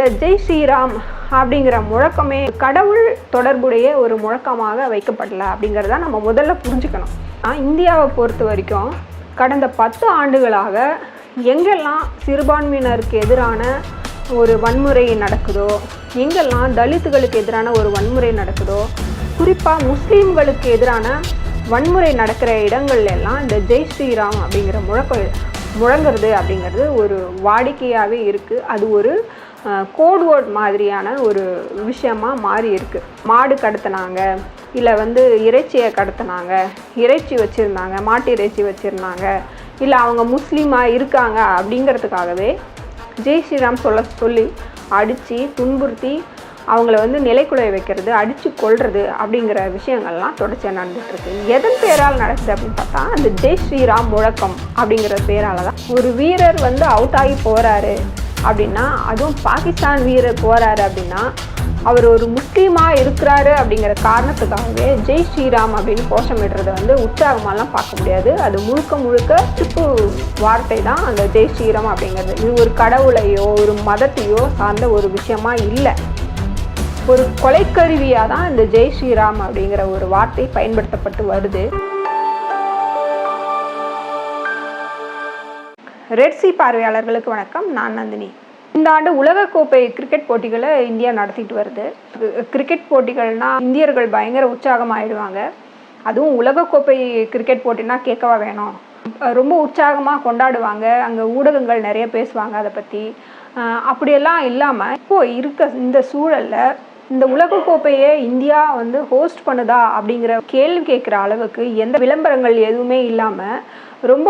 அந்த ஜெய் ஸ்ரீராம் அப்படிங்கிற முழக்கமே கடவுள் தொடர்புடைய ஒரு முழக்கமாக வைக்கப்படலை அப்படிங்கிறத நம்ம முதல்ல புரிஞ்சுக்கணும். இந்தியாவை பொறுத்த வரைக்கும் கடந்த 10 ஆண்டுகளாக எங்கெல்லாம் சிறுபான்மையினருக்கு எதிரான ஒரு வன்முறை நடக்குதோ, எங்கெல்லாம் தலித்துகளுக்கு எதிரான ஒரு வன்முறை நடக்குதோ, குறிப்பாக முஸ்லீம்களுக்கு எதிரான வன்முறை நடக்கிற இடங்கள்லாம் இந்த ஜெய் ஸ்ரீராம் அப்படிங்கிற முழங்குறது அப்படிங்கிறது ஒரு வாடிக்கையாகவே இருக்குது. அது ஒரு கோட்வேர்ட் மாதிரியான ஒரு விஷயமாக மாறி இருக்குது. மாடு கடத்தினாங்க, இல்லை இறைச்சியை கடத்தினாங்க, இறைச்சி வச்சுருந்தாங்க, மாட்டு இறைச்சி வச்சுருந்தாங்க, இல்லை அவங்க முஸ்லீமாக இருக்காங்க அப்படிங்கிறதுக்காகவே ஜெய் ஸ்ரீராம் சொல்லி அடித்து துன்புறுத்தி அவங்கள நிலைக்குலைய வைக்கிறது, அடித்து கொள்வது அப்படிங்கிற விஷயங்கள்லாம் தொடர்ச்சியாக நடந்துகிட்ருக்கு. எதன் பேரால் நடக்குது அப்படின்னு பார்த்தா அந்த ஜெய் ஸ்ரீராம் முழக்கம் அப்படிங்கிற பேரால் தான். ஒரு வீரர் அவுட் ஆகி போகிறாரு அப்படின்னா, அதுவும் பாகிஸ்தான் வீரர் போகிறாரு அப்படின்னா, அவர் ஒரு முஸ்லீமாக இருக்கிறாரு அப்படிங்கிற காரணத்துக்காகவே ஜெய் ஸ்ரீராம் அப்படின்னு கோஷமிடுறதை உற்சாகமாலாம் பார்க்க முடியாது. அது முழுக்க திப்பு வார்த்தை தான் அந்த ஜெய் ஸ்ரீராம் அப்படிங்கிறது. இது ஒரு கடவுளையோ ஒரு மதத்தையோ சார்ந்த ஒரு விஷயமா இல்லை. ஒரு கொலைக்கருவியாக தான் இந்த ஜெய் ஸ்ரீராம் அப்படிங்கிற ஒரு வார்த்தை பயன்படுத்தப்பட்டு வருது. ரெட் சி பார்வையாளர்களுக்கு வணக்கம். நான் நந்தினி. இந்த ஆண்டு உலகக்கோப்பை கிரிக்கெட் போட்டிகளை இந்தியா நடத்திட்டு வருது. கிரிக்கெட் போட்டிகள்னால் இந்தியர்கள் பயங்கர உற்சாகமாகிடுவாங்க. அதுவும் உலகக்கோப்பை கிரிக்கெட் போட்டினா கேட்கவா வேணும், ரொம்ப உற்சாகமாக கொண்டாடுவாங்க. அங்கே ஊடகங்கள் நிறைய பேசுவாங்க அதை பற்றி. அப்படியெல்லாம் இல்லாமல் இப்போது இருக்க இந்த சூழலில் இந்த உலகக்கோப்பையை இந்தியா ஹோஸ்ட் பண்ணுதா அப்படிங்கிற கேள்வி கேட்குற அளவுக்கு எந்த விளம்பரங்கள் எதுவுமே இல்லாமல் ரொம்ப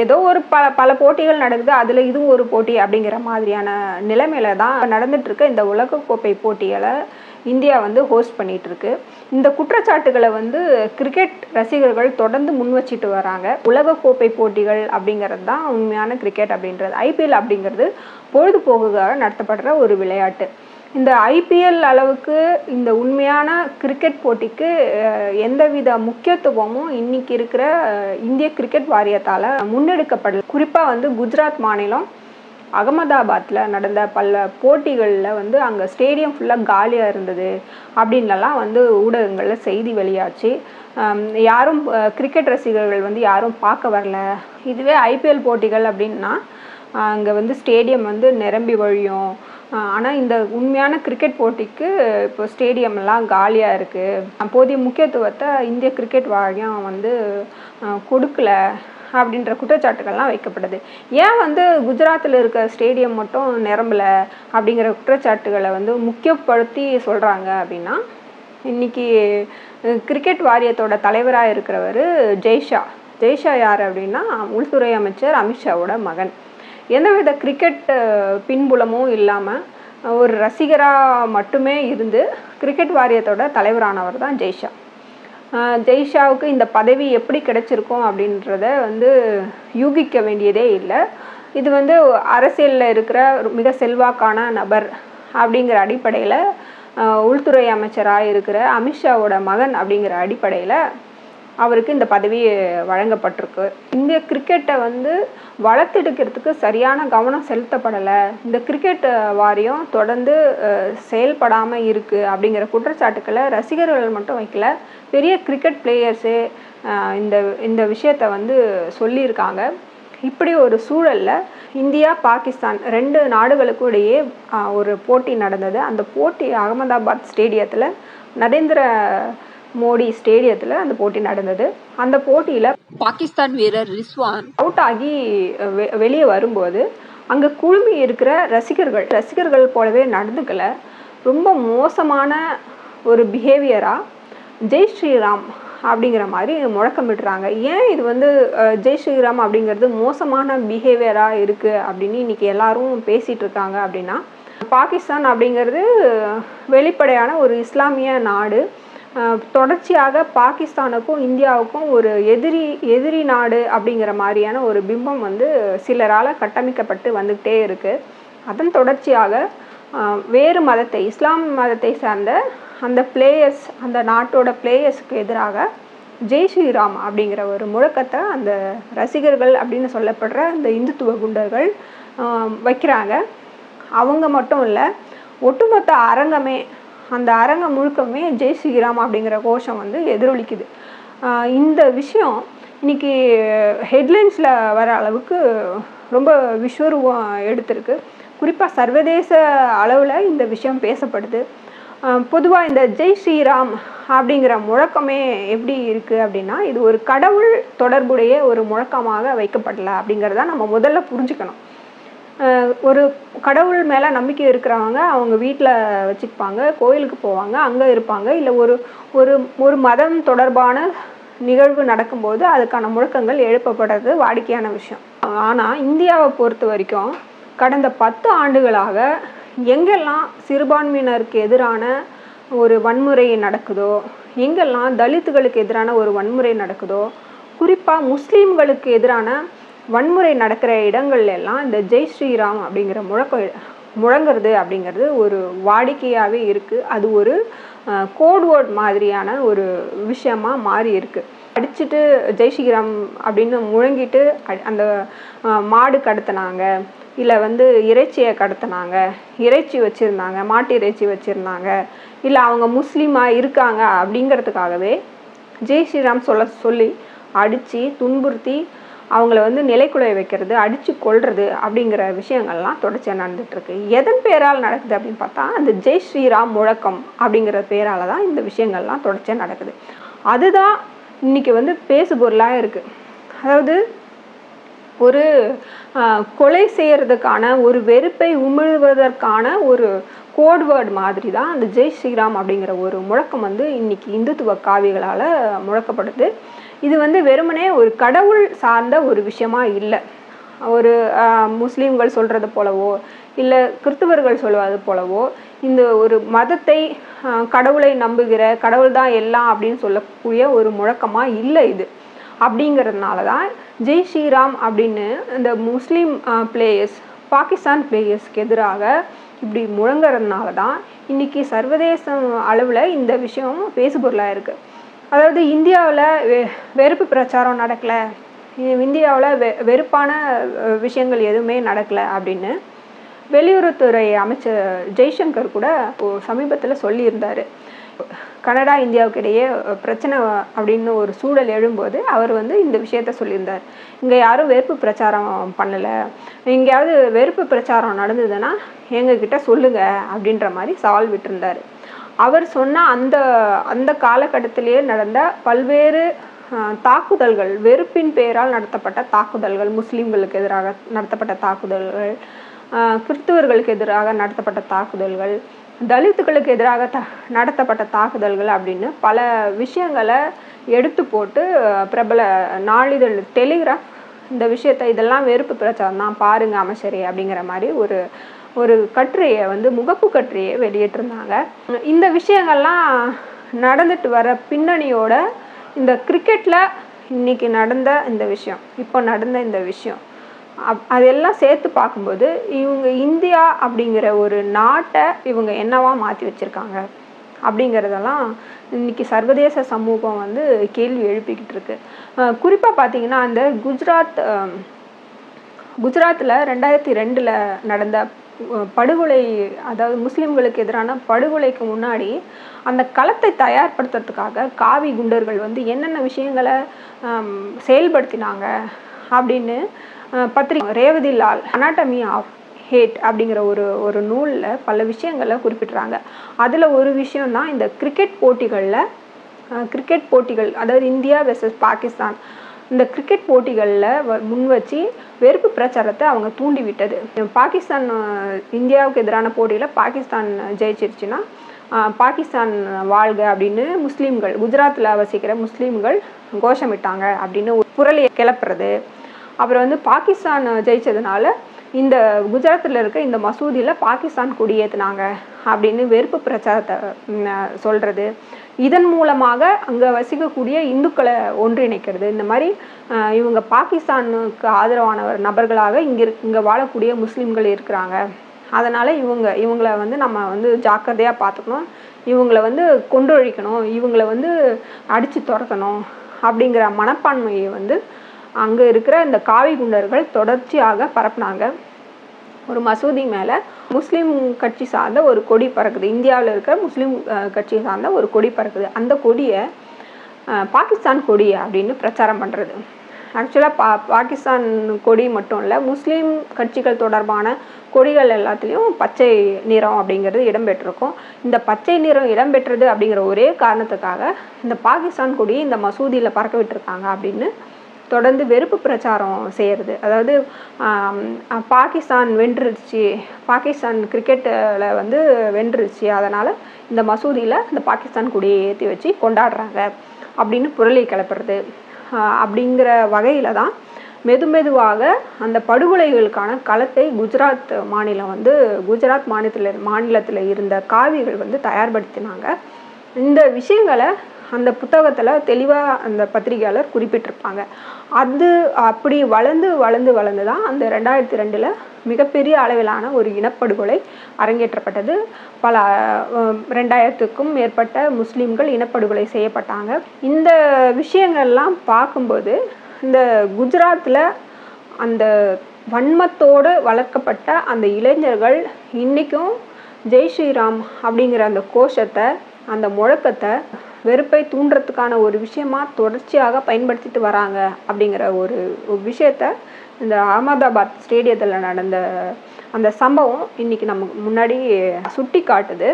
ஏதோ ஒரு பல போட்டிகள் நடக்குது, அதில் இதுவும் ஒரு போட்டி அப்படிங்கிற மாதிரியான நிலைமையில தான் நடந்துட்டுருக்க இந்த உலகக்கோப்பை போட்டிகளை இந்தியா ஹோஸ்ட் பண்ணிகிட்ருக்கு. இந்த குற்றச்சாட்டுகளை கிரிக்கெட் ரசிகர்கள் தொடர்ந்து முன் வச்சுட்டு வராங்க. உலகக்கோப்பை போட்டிகள் அப்படிங்கிறது தான் உண்மையான கிரிக்கெட் அப்படின்றது. ஐபிஎல் அப்படிங்கிறது பொழுதுபோக்குக்காக நடத்தப்படுற ஒரு விளையாட்டு. இந்த ஐபிஎல் அளவுக்கு இந்த உண்மையான கிரிக்கெட் போட்டிக்கு எந்தவித முக்கியத்துவமும் இன்னைக்கு இருக்கிற இந்திய கிரிக்கெட் வாரியத்தால் முன்னெடுக்கப்படல. குறிப்பாக குஜராத் மாநிலம் அகமதாபாத்தில் நடந்த பல போட்டிகளில் அங்கே ஸ்டேடியம் ஃபுல்லாக காலியாக இருந்தது அப்படின்லாம் ஊடகங்களில் செய்தி வெளியாச்சு. யாரும் கிரிக்கெட் ரசிகர்கள் யாரும் பார்க்க வரல. இதுவே ஐபிஎல் போட்டிகள் அப்படின்னா அங்கே ஸ்டேடியம் நிரம்பி வழியும். ஆனால் இந்த உண்மையான கிரிக்கெட் போட்டிக்கு இப்போ ஸ்டேடியம்லாம் காலியாக இருக்குது. போதிய முக்கியத்துவத்தை இந்திய கிரிக்கெட் வாரியம் கொடுக்கல அப்படின்ற குற்றச்சாட்டுகள்லாம் வைக்கப்படுது. ஏன் குஜராத்தில் இருக்க ஸ்டேடியம் மட்டும் நிரம்பலை அப்படிங்கிற குற்றச்சாட்டுகளை முக்கியப்படுத்தி சொல்கிறாங்க அப்படின்னா, இன்றைக்கி கிரிக்கெட் வாரியத்தோட தலைவராக இருக்கிறவர் ஜெய்ஷா யார் அப்படின்னா உள்துறை அமைச்சர் அமித்ஷாவோட மகன். எந்தவித கிரிக்கெட் பின்புலமும் இல்லாமல் ஒரு ரசிகராக மட்டுமே இருந்து கிரிக்கெட் வாரியத்தோட தலைவரானவர் தான் ஜெய்ஷாவுக்கு இந்த பதவி எப்படி கிடைச்சிருக்கும் அப்படின்றத யூகிக்க வேண்டியதே இல்லை. இது அரசியலில் இருக்கிற மிக செல்வாக்கான நபர் அப்படிங்கிற அடிப்படையில், உள்துறை அமைச்சராக இருக்கிற அமித்ஷாவோட மகன் அப்படிங்கிற அடிப்படையில் அவருக்கு இந்த பதவி வழங்கப்பட்டிருக்கு. இந்திய கிரிக்கெட்டை வளர்த்தெடுக்கிறதுக்கு சரியான கவனம் செலுத்தப்படலை, இந்த கிரிக்கெட் வாரியம் தொடர்ந்து செயல்படாமல் இருக்குது அப்படிங்கிற குற்றச்சாட்டுக்களை ரசிகர்கள் மட்டும் வைக்கல, பெரிய கிரிக்கெட் பிளேயர்ஸே இந்த விஷயத்தை சொல்லியிருக்காங்க. இப்படி ஒரு சூழலில் இந்தியா பாகிஸ்தான் 2 நாடுகளுக்கும் இடையே ஒரு போட்டி நடந்தது. அந்த போட்டி அகமதாபாத் ஸ்டேடியத்தில் நரேந்திர மோடி ஸ்டேடியத்தில் அந்த போட்டி நடந்தது. அந்த போட்டியில் பாகிஸ்தான் வீரர் ரிஸ்வான் அவுட் ஆகி வெளியே வரும்போது அங்கே குழுமி இருக்கிற ரசிகர்கள் போலவே நடந்துக்கல, ரொம்ப மோசமான ஒரு பிஹேவியராக ஜெய் ஸ்ரீராம் அப்படிங்கிற மாதிரி முழக்கமிடுறாங்க. ஏன் இது ஜெய் ஸ்ரீராம் அப்படிங்கிறது மோசமான பிஹேவியராக இருக்குது அப்படின்னு இன்றைக்கி எல்லாரும் பேசிகிட்டு இருக்காங்க அப்படின்னா, பாகிஸ்தான் அப்படிங்கிறது வெளிப்படையான ஒரு இஸ்லாமிய நாடு. தொடர்ச்சியாக பாகிஸ்தானுக்கும் இந்தியாவுக்கும் ஒரு எதிரி நாடு அப்படிங்கிற மாதிரியான ஒரு பிம்பம் சிலரால் கட்டமைக்கப்பட்டு வந்துக்கிட்டே இருக்குது. அதன் தொடர்ச்சியாக வேறு மதத்தை, இஸ்லாம் மதத்தை சார்ந்த அந்த பிளேயர்ஸ், அந்த நாட்டோட பிளேயர்ஸுக்கு எதிராக ஜெய் ஸ்ரீராம் அப்படிங்கிற ஒரு முழக்கத்தை அந்த ரசிகர்கள் அப்படின்னு சொல்லப்படுற அந்த இந்துத்துவ குண்டர்கள் வைக்கிறாங்க. அவங்க மட்டும் இல்லை, ஒட்டுமொத்த அரங்கமே, அந்த அரங்கம் முழுக்கமே ஜெய் ஸ்ரீராம் அப்படிங்கிற கோஷம் வந்து எதிரொலிக்குது. இந்த விஷயம் இன்னைக்கு ஹெட்லைன்ஸில் வர அளவுக்கு ரொம்ப விஸ்வரூபம் எடுத்திருக்கு. குறிப்பாக சர்வதேச அளவில் இந்த விஷயம் பேசப்படுது. பொதுவாக இந்த ஜெய் ஸ்ரீராம் அப்படிங்கிற முழக்கமே எப்படி இருக்குது அப்படின்னா, இது ஒரு கடவுள் தொடர்புடைய ஒரு முழக்கமாக வைக்கப்படல அப்படிங்கிறத நம்ம முதல்ல புரிஞ்சுக்கணும். ஒரு கடவுள் மேலே நம்பிக்கை இருக்கிறவங்க அவங்க வீட்டில் வச்சுப்பாங்க, கோயிலுக்கு போவாங்க, அங்கே இருப்பாங்க. இல்லை ஒரு ஒரு ஒரு மதம் தொடர்பான நிகழ்வு நடக்கும்போது அதுக்கான முழக்கங்கள் எழுப்பப்படுறது வாடிக்கையான விஷயம். ஆனால் இந்தியாவை பொறுத்த வரைக்கும் கடந்த 10 ஆண்டுகளாக எங்கெல்லாம் சிறுபான்மையினருக்கு எதிரான ஒரு வன்முறை நடக்குதோ, எங்கெல்லாம் தலித்துகளுக்கு எதிரான ஒரு வன்முறை நடக்குதோ, குறிப்பாக முஸ்லீம்களுக்கு எதிரான வன்முறை நடக்கிற இடங்கள்ல எல்லாம் இந்த ஜெய் ஸ்ரீராம் அப்படிங்கிற முழங்குறது அப்படிங்கிறது ஒரு வாடிக்கையாகவே இருக்குது. அது ஒரு கோட்வேர்ட் மாதிரியான ஒரு விஷயமா மாறி இருக்குது. அடிச்சுட்டு ஜெய் ஸ்ரீராம் அப்படின்னு முழங்கிட்டு அந்த மாடு கடத்தினாங்க, இல்லை வந்து இறைச்சியை கடத்தினாங்க, இறைச்சி வச்சுருந்தாங்க, மாட்டு இறைச்சி வச்சுருந்தாங்க, இல்லை அவங்க முஸ்லீமாக இருக்காங்க அப்படிங்கிறதுக்காகவே ஜெய் ஸ்ரீராம் சொல்லி அடித்து துன்புறுத்தி அவங்கள வந்து நிலைக்குலைய வைக்கிறது, அடித்து கொள்வது அப்படிங்கிற விஷயங்கள்லாம் தொடர்ச்சியாக நடந்துகிட்ருக்கு. எதன் பேரால் நடக்குது அப்படின்னு பார்த்தா, அந்த ஜெய் ஸ்ரீராம் முழக்கம் அப்படிங்கிற பேரால் தான் இந்த விஷயங்கள்லாம் தொடர்ச்சியாக நடக்குது. அதுதான் இன்றைக்கி வந்து பேசு பொருளாக இருக்குது. அதாவது ஒரு கொலை செய்கிறதுக்கான ஒரு வெறுப்பை உமிழ்வதற்கான ஒரு கோட்வேர்டு மாதிரி தான் அந்த ஜெய் ஸ்ரீராம் அப்படிங்கிற ஒரு முழக்கம் வந்து இன்றைக்கி இந்துத்துவ காவிகளால் முழக்கப்படுது. இது வந்து வெறுமனே ஒரு கடவுள் சார்ந்த ஒரு விஷயமா இல்லை. ஒரு முஸ்லீம்கள் சொல்கிறது போலவோ, இல்லை கிறிஸ்துவர்கள் சொல்வது போலவோ இந்த ஒரு மதத்தை கடவுளை நம்புகிற, கடவுள் தான் எல்லாம் அப்படின்னு சொல்லக்கூடிய ஒரு முழக்கமாக இல்லை இது. அப்படிங்கிறதுனால தான் ஜெய் ஸ்ரீராம் அப்படின்னு இந்த முஸ்லீம் பிளேயர்ஸ், பாகிஸ்தான் பிளேயர்ஸ்க்கு எதிராக இப்படி முழங்குறதுனால தான் இன்றைக்கி சர்வதேச அளவில் இந்த விஷயம் பேசுபொருளாக இருக்குது. அதாவது இந்தியாவில் வெறுப்பு பிரச்சாரம் நடக்கலை, இந்தியாவில் வெறுப்பான விஷயங்கள் எதுவுமே நடக்கலை அப்படின்னு வெளியுறவுத்துறை அமைச்சர் ஜெய்சங்கர் கூட சமீபத்தில் சொல்லியிருந்தார். கனடா இந்தியாவுக்கு இடையே பிரச்சனை அப்படின்னு ஒரு சூழல் எழும்போது அவர் வந்து இந்த விஷயத்த சொல்லியிருந்தார். இங்கே யாரும் வெறுப்பு பிரச்சாரம் பண்ணலை, எங்கேயாவது வெறுப்பு பிரச்சாரம் நடந்ததுன்னா எங்ககிட்ட சொல்லுங்கள் அப்படின்ற மாதிரி சவால் விட்டுருந்தார். அவர் சொன்ன அந்த காலகட்டத்திலேயே நடந்த பல்வேறு தாக்குதல்கள், வெறுப்பின் பெயரால் நடத்தப்பட்ட தாக்குதல்கள், முஸ்லீம்களுக்கு எதிராக நடத்தப்பட்ட தாக்குதல்கள், கிறிஸ்துவர்களுக்கு எதிராக நடத்தப்பட்ட தாக்குதல்கள், தலித்துகளுக்கு எதிராக நடத்தப்பட்ட தாக்குதல்கள் அப்படின்னு பல விஷயங்களை எடுத்து போட்டு பிரபல நாளிதழ் டெலிகிராஃப் இந்த விஷயத்தை இதெல்லாம் வெறுப்பு பிரச்சாரம் தான் பாருங்க அமைச்சரே அப்படிங்கிற மாதிரி ஒரு கட்டுரையை வந்து முகப்பு கட்டுரையை வெளியிட்டிருந்தாங்க. இந்த விஷயங்கள்லாம் நடந்துட்டு வர பின்னணியோட இந்த கிரிக்கெட்டில் இன்னைக்கு நடந்த இந்த விஷயம், இப்போ நடந்த இந்த விஷயம் அதெல்லாம் சேர்த்து பார்க்கும்போது இவங்க இந்தியா அப்படிங்கிற ஒரு நாட்டை இவங்க என்னவா மாற்றி வச்சுருக்காங்க அப்படிங்கிறதெல்லாம் இன்னைக்கு சர்வதேச சமூகம் வந்து கேள்வி எழுப்பிக்கிட்டு இருக்கு. குறிப்பாக பார்த்தீங்கன்னா அந்த குஜராத்தில் 2002 நடந்த படுகொலை, அதாவது முஸ்லீம்களுக்கு எதிரான படுகொலைக்கு முன்னாடி அந்த களத்தை தயார்படுத்துறதுக்காக காவி குண்டர்கள் வந்து என்னென்ன விஷயங்களை செயல்படுத்தினாங்க அப்படின்னு பத்திரிகை Revathi Lal anatomy of hate அப்படிங்கிற ஒரு நூலில் பல விஷயங்களை குறிப்பிட்றாங்க. அதில் ஒரு விஷயம்தான் இந்த கிரிக்கெட் போட்டிகள், அதாவது இந்தியா வெர்சஸ் பாகிஸ்தான், இந்த கிரிக்கெட் போட்டிகளில் முன் வச்சு வெறுப்பு பிரச்சாரத்தை அவங்க தூண்டி விட்டது. பாகிஸ்தான் இந்தியாவுக்கு எதிரான போட்டியில் பாகிஸ்தான் ஜெயிச்சிருச்சுன்னா பாகிஸ்தான் வாழ்க அப்படின்னு முஸ்லீம்கள், குஜராத்தில் வசிக்கிற முஸ்லீம்கள் கோஷமிட்டாங்க அப்படின்னு ஒரு புரளியை கிளப்புறது. அப்புறம் வந்து பாகிஸ்தான் ஜெயிச்சதுனால இந்த குஜராத்தில் இருக்க இந்த மசூதியில் பாகிஸ்தான் கொடியேற்றினாங்க அப்படின்னு வெறுப்பு பிரச்சாரத்தை சொல்கிறது. இதன் மூலமாக அங்கே வசிக்கக்கூடிய இந்துக்களை ஒன்றிணைக்கிறது. இந்த மாதிரி இவங்க பாகிஸ்தானுக்கு ஆதரவான நபர்களாக இங்கே வாழக்கூடிய முஸ்லீம்கள் இருக்கிறாங்க, அதனால் இவங்களை வந்து நம்ம வந்து ஜாக்கிரதையாக பார்த்துக்கணும், இவங்களை வந்து கொன்றொழிக்கணும், இவங்களை வந்து அடித்து துரத்தணும் அப்படிங்கிற மனப்பான்மையை வந்து அங்கே இருக்கிற இந்த காவி குண்டர்கள் தொடர்ச்சியாக பரப்புனாங்க. ஒரு மசூதி மேலே முஸ்லீம் கட்சி சார்ந்த ஒரு கொடி பறக்குது. இந்தியாவில் இருக்கிற முஸ்லீம் கட்சி சார்ந்த ஒரு கொடி பறக்குது. அந்த கொடியை பாகிஸ்தான் கொடி அப்படின்னு பிரச்சாரம் பண்ணுறது. ஆக்சுவலாக பாகிஸ்தான் கொடி மட்டும் இல்லை, முஸ்லீம் கட்சிகள் தொடர்பான கொடிகள் எல்லாத்துலேயும் பச்சை நிறம் அப்படிங்கிறது இடம்பெற்றிருக்கும். இந்த பச்சை நிறம் இடம்பெற்றது அப்படிங்கிற ஒரே காரணத்துக்காக இந்த பாகிஸ்தான் கொடியை இந்த மசூதியில் பறக்க விட்டுருக்காங்க அப்படின்னு தொடர்ந்து வெறுப்பு பிரச்சாரம் செய்கிறது. அதாவது பாகிஸ்தான் வென்றுருச்சு, பாகிஸ்தான் கிரிக்கெட்டில் வந்து வென்றுருச்சு, அதனால் இந்த மசூதியில் இந்த பாகிஸ்தான் கொடியை ஏற்றி வச்சு கொண்டாடுறாங்க அப்படின்னு புரளி கிளப்புறது. அப்படிங்கிற வகையில் தான் மெதுவாக அந்த படுகொலைகளுக்கான களத்தை குஜராத் மாநிலத்தில் இருந்த காவிகள் வந்து தயார்படுத்தினாங்க. இந்த விஷயங்களை அந்த புத்தகத்தில் தெளிவாக அந்த பத்திரிகையாளர் குறிப்பிட்டிருப்பாங்க. அது அப்படி வளர்ந்து தான் அந்த 2002 மிகப்பெரிய அளவிலான ஒரு இனப்படுகொலை அரங்கேற்றப்பட்டது. பல 2000க்கும் மேற்பட்ட முஸ்லீம்கள் இனப்படுகொலை செய்யப்பட்டாங்க. இந்த விஷயங்கள்லாம் பார்க்கும்போது இந்த குஜராத்தில் அந்த வன்மத்தோடு வளர்க்கப்பட்ட அந்த இளைஞர்கள் இன்றைக்கும் ஜெய் ஸ்ரீராம் அப்படிங்கிற அந்த கோஷத்தை, அந்த முழக்கத்தை வெறுப்பை தூண்டுறதுக்கான ஒரு விஷயமா தொடர்ச்சியாக பயன்படுத்திட்டு வராங்க அப்படிங்கிற ஒரு விஷயத்த இந்த அகமதாபாத் ஸ்டேடியத்தில் நடந்த அந்த சம்பவம் இன்னைக்கு நமக்கு முன்னாடி சுட்டி காட்டுது.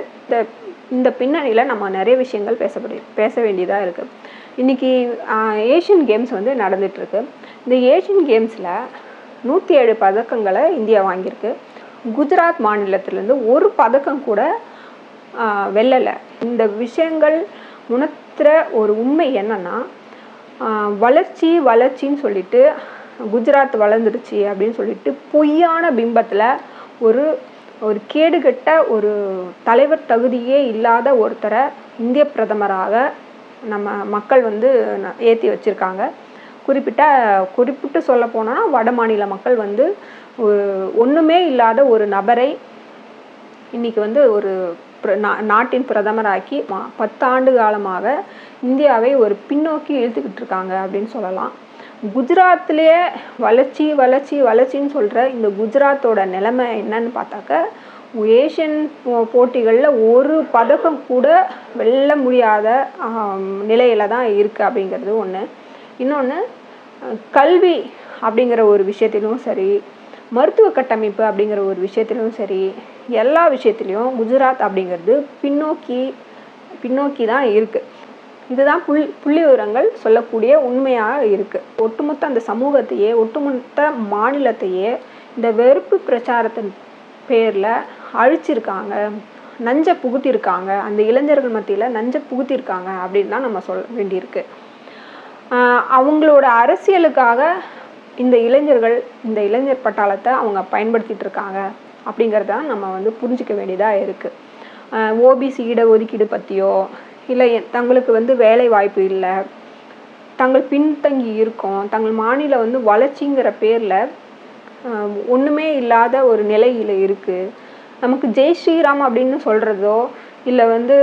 இந்த பின்னணியில் நம்ம நிறைய விஷயங்கள் பேச வேண்டியதாக இருக்குது. இன்றைக்கி ஏஷியன் கேம்ஸ் வந்து நடந்துகிட்ருக்கு. இந்த ஏஷியன் கேம்ஸில் 107 பதக்கங்களை இந்தியா வாங்கியிருக்கு. குஜராத் மாநிலத்திலேருந்து ஒரு பதக்கம் கூட வெல்லலை. இந்த விஷயங்கள் உணர்த்துற ஒரு உண்மை என்னன்னா, வளர்ச்சின்னு சொல்லிட்டு குஜராத் வளர்ந்துருச்சு அப்படின்னு சொல்லிட்டு பொய்யான பிம்பத்தில் ஒரு கேடுகட்ட ஒரு தலைவர் தகுதியே இல்லாத ஒருத்தரை இந்திய பிரதமராக நம்ம மக்கள் வந்து ஏற்றி வச்சுருக்காங்க. குறிப்பிட்டு சொல்ல போனால் வட மாநில மக்கள் வந்து ஒன்றுமே இல்லாத ஒரு நபரை இன்றைக்கி வந்து ஒரு நாட்டின் பிரதமராக்கி 10 ஆண்டு காலமாக இந்தியாவை ஒரு பின்னோக்கி இழுத்துக்கிட்டு இருக்காங்க அப்படின்னு சொல்லலாம். குஜராத்லேயே வளர்ச்சின்னு சொல்கிற இந்த குஜராத்தோட நிலைமை என்னன்னு பார்த்தாக்க, ஏஷியன் போட்டிகளில் ஒரு பதக்கம் கூட வெல்ல முடியாத நிலையில் தான் இருக்குது அப்படிங்கிறது ஒன்று. இன்னொன்று, கல்வி அப்படிங்கிற ஒரு விஷயத்திலும் சரி, மருத்துவ கட்டமைப்பு அப்படிங்கிற ஒரு விஷயத்திலும் சரி, எல்லா விஷயத்துலையும் குஜராத் அப்படிங்கிறது பின்னோக்கி தான் இருக்குது. இதுதான் புள்ளி விவரங்கள் சொல்லக்கூடிய உண்மையாக இருக்குது. ஒட்டுமொத்த அந்த சமூகத்தையே, ஒட்டுமொத்த மாநிலத்தையே இந்த வெறுப்பு பிரச்சாரத்தின் பேரில் அழிச்சிருக்காங்க, நஞ்சை புகுத்திருக்காங்க. அந்த இளைஞர்கள் மத்தியில் நஞ்சை புகுத்திருக்காங்க அப்படின்னு தான் நம்ம சொல்ல வேண்டியிருக்கு. அவங்களோட அரசியலுக்காக இந்த இளைஞர் பட்டாளத்தை அவங்க பயன்படுத்திட்டு இருக்காங்க அப்படிங்கிறத நம்ம வந்து புரிஞ்சிக்க வேண்டியதாக இருக்குது. ஓபிசி இடஒதுக்கீடு பற்றியோ, இல்லை தங்களுக்கு வந்து வேலை வாய்ப்பு இல்லை, தங்கள் பின்தங்கி இருக்கோம், தங்கள் மாநிலம் வந்து வளர்ச்சிங்கிற பேரில் ஒன்றுமே இல்லாத ஒரு நிலையில் இருக்குது, நமக்கு ஜெய் ஸ்ரீராம் அப்படின்னு சொல்கிறதோ, இல்லை வந்து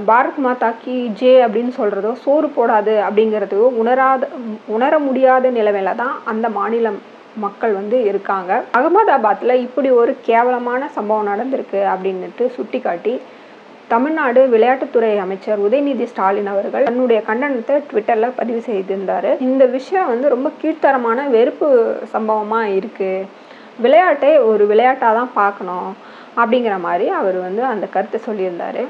பாரத் மாதா கி ஜே அப்படின்னு சொல்கிறதோ சோறு போடாது அப்படிங்கிறதோ உணர முடியாத நிலைமையில தான் அந்த மாநிலம் மக்கள் வந்து இருக்காங்க. அகமதாபாத்தில் இப்படி ஒரு கேவலமான சம்பவம் நடந்திருக்கு அப்படின்னுட்டு சுட்டி காட்டி தமிழ்நாடு விளையாட்டுத்துறை அமைச்சர் உதயநிதி ஸ்டாலின் அவர்கள் தன்னுடைய கண்டனத்தை ட்விட்டரில் பதிவு செய்திருந்தார். இந்த விஷயம் வந்து ரொம்ப கீழ்த்தரமான வெறுப்பு சம்பவமாக இருக்குது, விளையாட்டை ஒரு விளையாட்டாக தான் பார்க்கணும் அப்படிங்கிற மாதிரி அவர் வந்து அந்த கருத்தை சொல்லியிருந்தார்.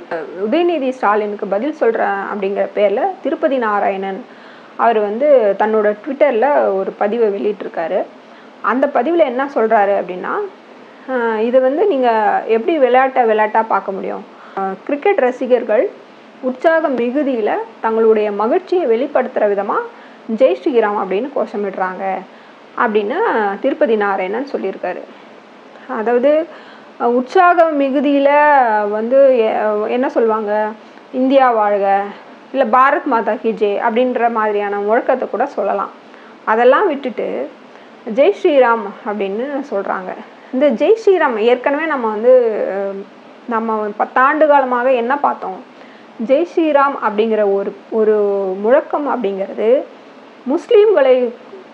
உதயநிதி ஸ்டாலினுக்கு பதில் சொல்கிறேன் அப்படிங்கிற பேரில் திருப்பதி நாராயணன் அவர் வந்து தன்னோட ட்விட்டரில் ஒரு பதிவை வெளியிட்டிருக்காரு. அந்த பதிவில் என்ன சொல்கிறாரு அப்படின்னா, இதை வந்து நீங்கள் எப்படி விளையாட்டாக பார்க்க முடியும், கிரிக்கெட் ரசிகர்கள் உற்சாக மிகுதியில் தங்களுடைய மகிழ்ச்சியை வெளிப்படுத்துகிற விதமாக ஜெய் ஸ்ரீராம் அப்படின்னு கோஷமிடுறாங்க அப்படின்னு திருப்பதி நாராயணன் சொல்லியிருக்காரு. அதாவது உற்சாக மிகுதியில் வந்து என்ன சொல்லுவாங்க, இந்தியா வாழ்க, இல்லை பாரத் மாதா கி ஜெய் அப்படின்ற மாதிரியான முழக்கத்தை கூட சொல்லலாம். அதெல்லாம் விட்டுட்டு ஜெய் ஸ்ரீராம் அப்படின்னு சொல்கிறாங்க. இந்த ஜெய் ஸ்ரீராம் ஏற்கனவே நம்ம 10 ஆண்டு காலமாக என்ன பார்த்தோம், ஜெய் ஸ்ரீராம் அப்படிங்கிற ஒரு முழக்கம் அப்படிங்கிறது முஸ்லீம்களை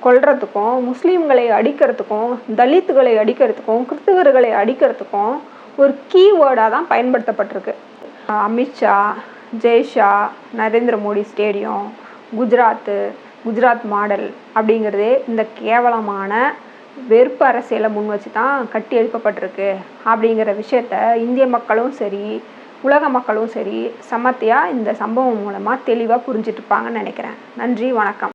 கொல்றதுக்கும், முஸ்லீம்களை அடிக்கிறதுக்கும், தலித்துகளை அடிக்கிறதுக்கும், கிறிஸ்துவர்களை அடிக்கிறதுக்கும் ஒரு கீவேர்டாக தான் பயன்படுத்தப்பட்டிருக்கு. அமித்ஷா, ஜெய்ஷா, நரேந்திர மோடி ஸ்டேடியம், குஜராத் மாடல் அப்படிங்கிறதே இந்த கேவலமான வெறுப்பு அரசியலை முன் வச்சு தான் கட்டி எழுப்பப்பட்டிருக்கு அப்படிங்கிற விஷயத்த இந்திய மக்களும் சரி, உலக மக்களும் சரி, சமத்தையாக இந்த சம்பவம் மூலமாக தெளிவாக புரிஞ்சிட்ருப்பாங்கன்னு நினைக்கிறேன். நன்றி, வணக்கம்.